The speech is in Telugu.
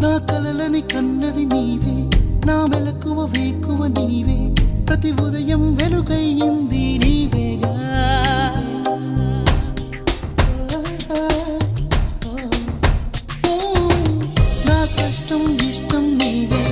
నా కలలని కన్నది నీవే నా మెలకువ వేకువ నీవే ప్రతి ఉదయం వెలుగయ్యింది నీవేగా నా కష్టం ఇష్టం నీవే